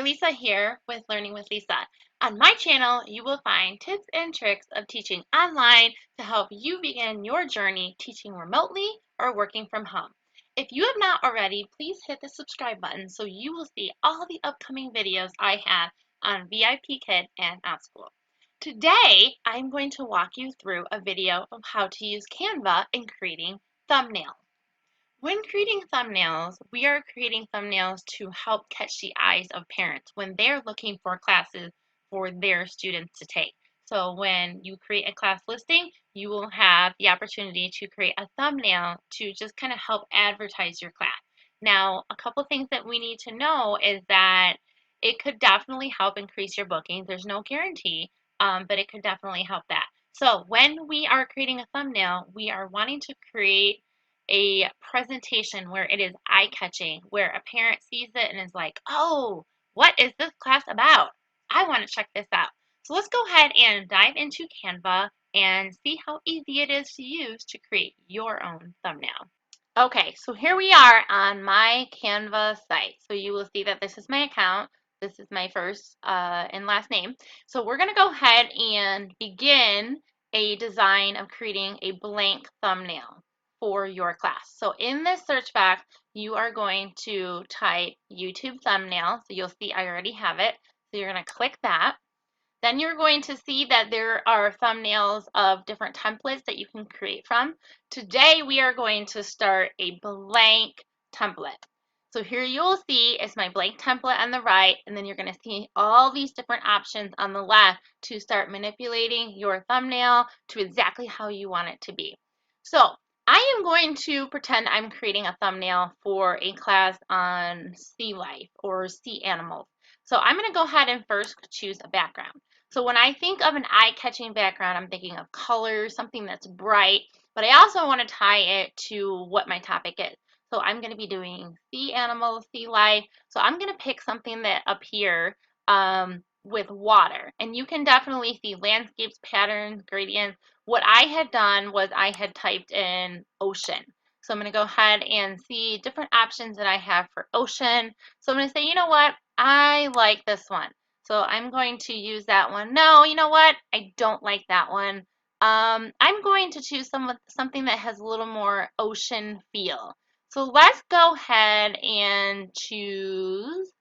Lisa here with Learning with Lisa. On my channel, you will find tips and tricks of teaching online to help you begin your journey teaching remotely or working from home. If you have not already, please hit the subscribe button so you will see all the upcoming videos I have on VIPKID and Outschool. Today, I'm going to walk you through a video of how to use Canva in creating thumbnails. When creating thumbnails, we are creating thumbnails to help catch the eyes of parents when they're looking for classes for their students to take. So when you create a class listing, you will have the opportunity to create a thumbnail to just kind of help advertise your class. Now, a couple things that we need to know is that it could definitely help increase your bookings. There's no guarantee, but it could definitely help that. So when we are creating a thumbnail, we are wanting to create a presentation where it is eye-catching, where a parent sees it and is like, oh, what is this class about? I want to check this out. So let's go ahead and dive into Canva and see how easy it is to use to create your own thumbnail. Okay, so here we are on my Canva site. So you will see that this is my account. This is my first and last name. So we're going to go ahead and begin a design of creating a blank thumbnail for your class. So in this search box, you are going to type YouTube thumbnail. So you'll see I already have it. So you're going to click that. Then you're going to see that there are thumbnails of different templates that you can create from. Today we are going to start a blank template. So here you'll see is my blank template on the right, and then you're going to see all these different options on the left to start manipulating your thumbnail to exactly how you want it to be. So I am going to pretend I'm creating a thumbnail for a class on sea life or sea animals. So I'm going to go ahead and first choose a background. So when I think of an eye-catching background, I'm thinking of colors, something that's bright, but I also want to tie it to what my topic is. So I'm going to be doing sea animals, sea life. So I'm going to pick something that up here with water. And you can definitely see landscapes, patterns, gradients. What I had done was I had typed in ocean. So I'm going to go ahead and see different options that I have for ocean. So I'm going to say, you know what? I like this one. So I'm going to use that one. No, you know what? I don't like that one. I'm going to choose something that has a little more ocean feel. So let's go ahead and choose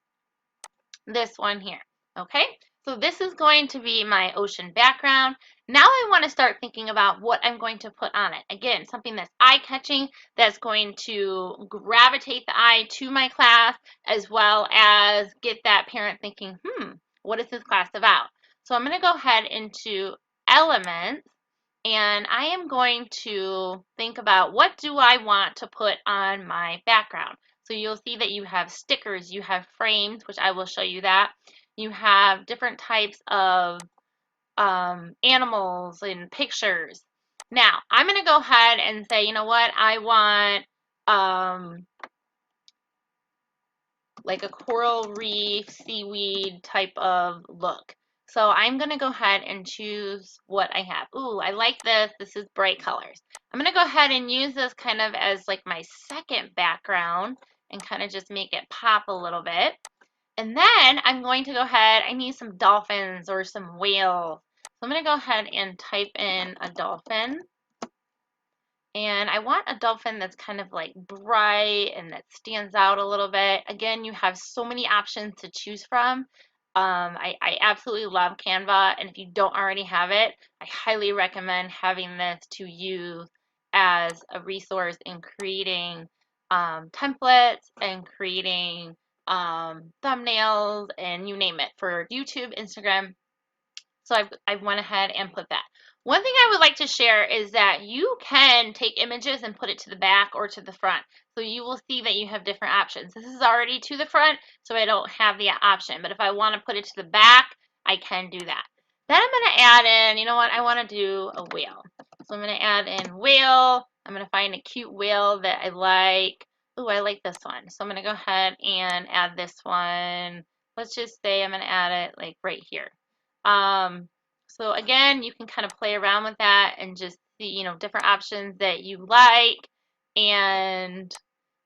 this one here. Okay, so this is going to be my ocean background. Now I want to start thinking about what I'm going to put on it. Again, something that's eye-catching, that's going to gravitate the eye to my class, as well as get that parent thinking, what is this class about? So I'm going to go ahead into Elements, and I am going to think about what do I want to put on my background. So you'll see that you have stickers, you have frames, which I will show you that. You have different types of animals and pictures. Now, I'm going to go ahead and say, you know what, I want like a coral reef, seaweed type of look. So I'm going to go ahead and choose what I have. Ooh, I like this. This is bright colors. I'm going to go ahead and use this kind of as like my second background and kind of just make it pop a little bit. And then I'm going to go ahead, I need some dolphins or some whales. So I'm going to go ahead and type in a dolphin. And I want a dolphin that's kind of like bright and that stands out a little bit. Again, you have so many options to choose from. I absolutely love Canva, and if you don't already have it, I highly recommend having this to use as a resource in creating templates and creating thumbnails and you name it for YouTube, Instagram. So I went ahead and put that. One thing I would like to share is that you can take images and put it to the back or to the front. So you will see that you have different options. This is already to the front, so I don't have the option. But if I want to put it to the back, I can do that. Then I'm going to add in, you know what, I want to do a whale. So I'm going to add in whale. I'm going to find a cute whale that I like. Ooh, I like this one. So I'm going to go ahead and add this one. Let's just say I'm going to add it like right here. So again, you can kind of play around with that and just see, you know, different options that you like, and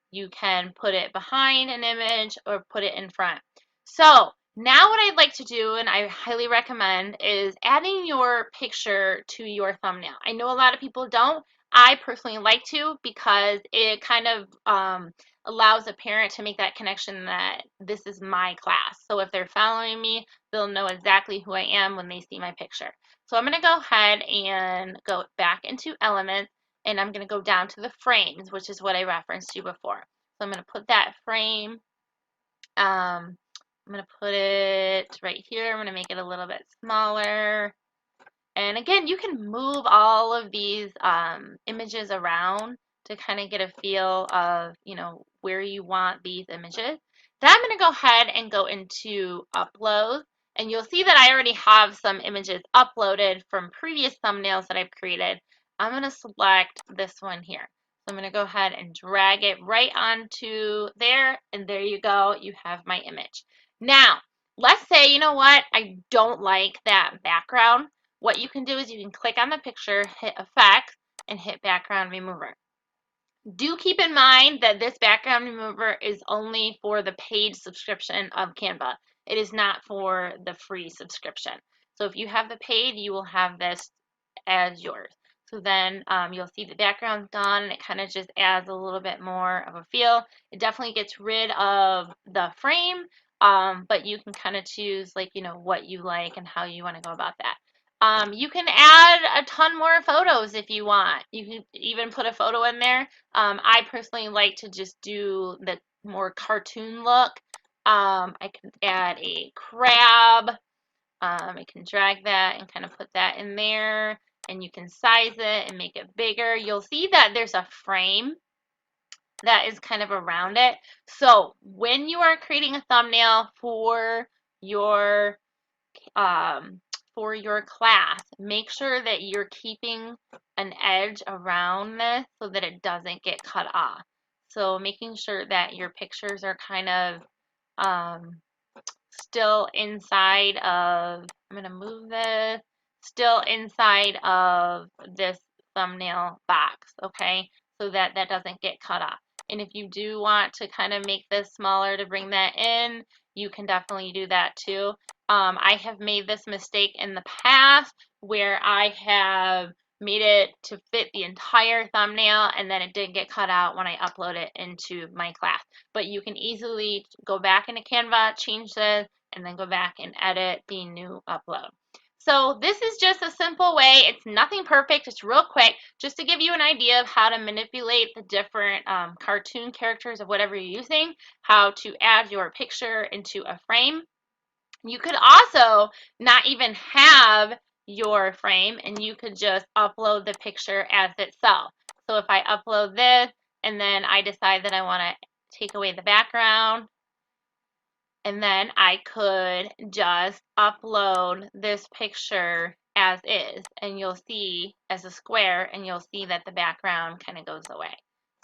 you can put it behind an image or put it in front. So Now what I'd like to do, and I highly recommend, is adding your picture to your thumbnail. I know a lot of people don't. I personally like to because it kind of allows a parent to make that connection that this is my class. So if they're following me, they'll know exactly who I am when they see my picture. So I'm going to go ahead and go back into Elements, and I'm going to go down to the frames, which is what I referenced to before. So I'm going to put that frame. I'm going to put it right here. I'm going to make it a little bit smaller. And again, you can move all of these images around to kind of get a feel of, where you want these images. Then I'm going to go ahead and go into Upload. And you'll see that I already have some images uploaded from previous thumbnails that I've created. I'm going to select this one here. So I'm going to go ahead and drag it right onto there. And there you go. You have my image. Now, let's say, you know what? I don't like that background. What you can do is you can click on the picture, hit Effect, and hit Background Remover. Do keep in mind that this background remover is only for the paid subscription of Canva. It is not for the free subscription. So if you have the paid, you will have this as yours. So then you'll see the background's gone, and it kind of just adds a little bit more of a feel. It definitely gets rid of the frame, but you can kind of choose what you like and how you want to go about that. You can add a ton more photos if you want. You can even put a photo in there. I personally like to just do the more cartoon look. I can add a crab. I can drag that and kind of put that in there, and you can size it and make it bigger. You'll see that there's a frame that is kind of around it. So when you are creating a thumbnail your for your class, make sure that you're keeping an edge around this so that it doesn't get cut off. So making sure that your pictures are kind of still inside of, I'm going to move this, still inside of this thumbnail box, okay, so that that doesn't get cut off. And if you do want to kind of make this smaller to bring that in, you can definitely do that too. I have made this mistake in the past where I have made it to fit the entire thumbnail, and then it didn't get cut out when I upload it into my class. But you can easily go back into Canva, change this, and then go back and edit the new upload. So this is just a simple way. It's nothing perfect. It's real quick, just to give you an idea of how to manipulate the different cartoon characters of whatever you're using, how to add your picture into a frame. You could also not even have your frame, and you could just upload the picture as itself. So if I upload this and then I decide that I want to take away the background, and then I could just upload this picture as is, and you'll see as a square, and you'll see that the background kind of goes away.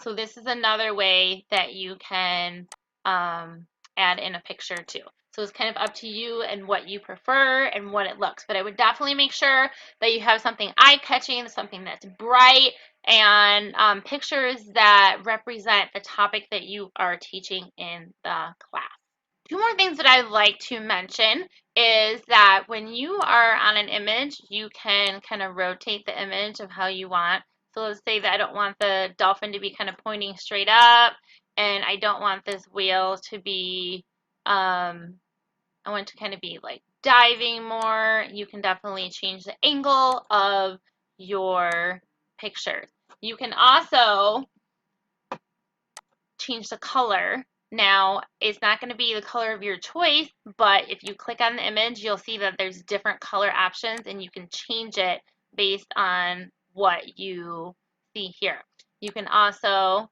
So this is another way that you can add in a picture too. So it's kind of up to you and what you prefer and what it looks. But I would definitely make sure that you have something eye-catching, something that's bright, and pictures that represent the topic that you are teaching in the class. Two more things that I'd like to mention is that when you are on an image, you can kind of rotate the image of how you want. So let's say that I don't want the dolphin to be kind of pointing straight up, and I don't want this whale to be, I want to kind of be like diving more. You can definitely change the angle of your pictures. You can also change the color. Now, it's not going to be the color of your choice, but if you click on the image, you'll see that there's different color options, and you can change it based on what you see here. You can also,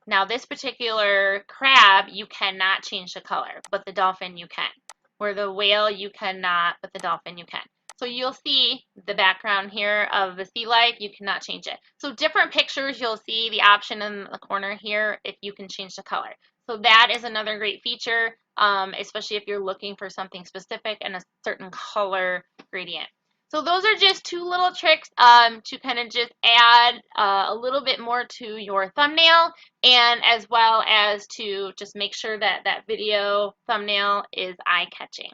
now this particular crab, you cannot change the color, but the dolphin you can. Where the whale, you cannot, but the dolphin you can. So you'll see the background here of the sea life, you cannot change it. So different pictures, you'll see the option in the corner here if you can change the color. So that is another great feature, especially if you're looking for something specific and a certain color gradient. So those are just two little tricks to kind of just add a little bit more to your thumbnail, and as well as to just make sure that that video thumbnail is eye-catching.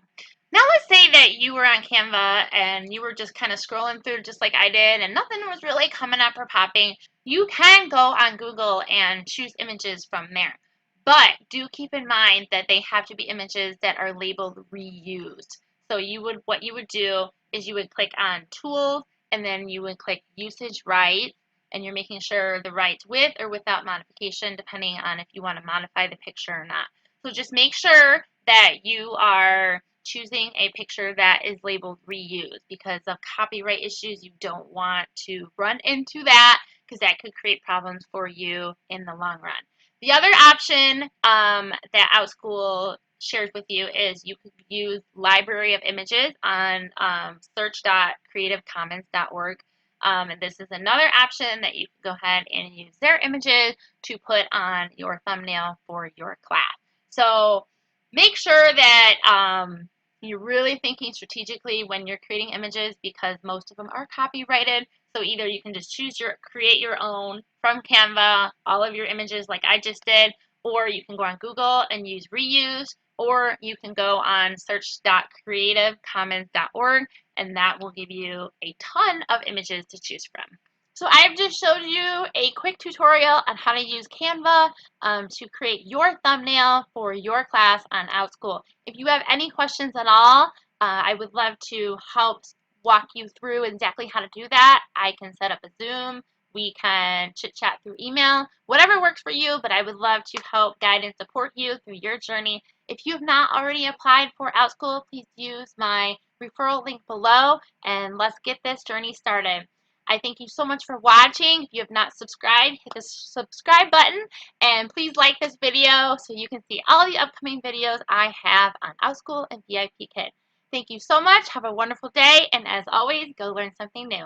Now let's say that you were on Canva and you were just kind of scrolling through just like I did and nothing was really coming up or popping. You can go on Google and choose images from there. But do keep in mind that they have to be images that are labeled reused. So what you would do is you would click on Tools and then you would click Usage Rights, and you're making sure the rights with or without modification, depending on if you want to modify the picture or not. So just make sure that you are choosing a picture that is labeled reuse, because of copyright issues. You don't want to run into that because that could create problems for you in the long run. The other option that Outschool shares with you is you could use library of images on search.creativecommons.org. And this is another option that you can go ahead and use their images to put on your thumbnail for your class. So make sure that you're really thinking strategically when you're creating images, because most of them are copyrighted. So either you can just create your own from Canva, all of your images like I just did, or you can go on Google and use reuse, or you can go on search.creativecommons.org, and that will give you a ton of images to choose from. So I've just showed you a quick tutorial on how to use Canva to create your thumbnail for your class on Outschool. If you have any questions at all, I would love to help walk you through exactly how to do that. I can set up a Zoom. We can chit chat through email, whatever works for you, but I would love to help guide and support you through your journey. If you have not already applied for Outschool, please use my referral link below, and let's get this journey started. I thank you so much for watching. If you have not subscribed, hit the subscribe button, and please like this video so you can see all the upcoming videos I have on Outschool and VIPKID. Thank you so much. Have a wonderful day, and as always, go learn something new.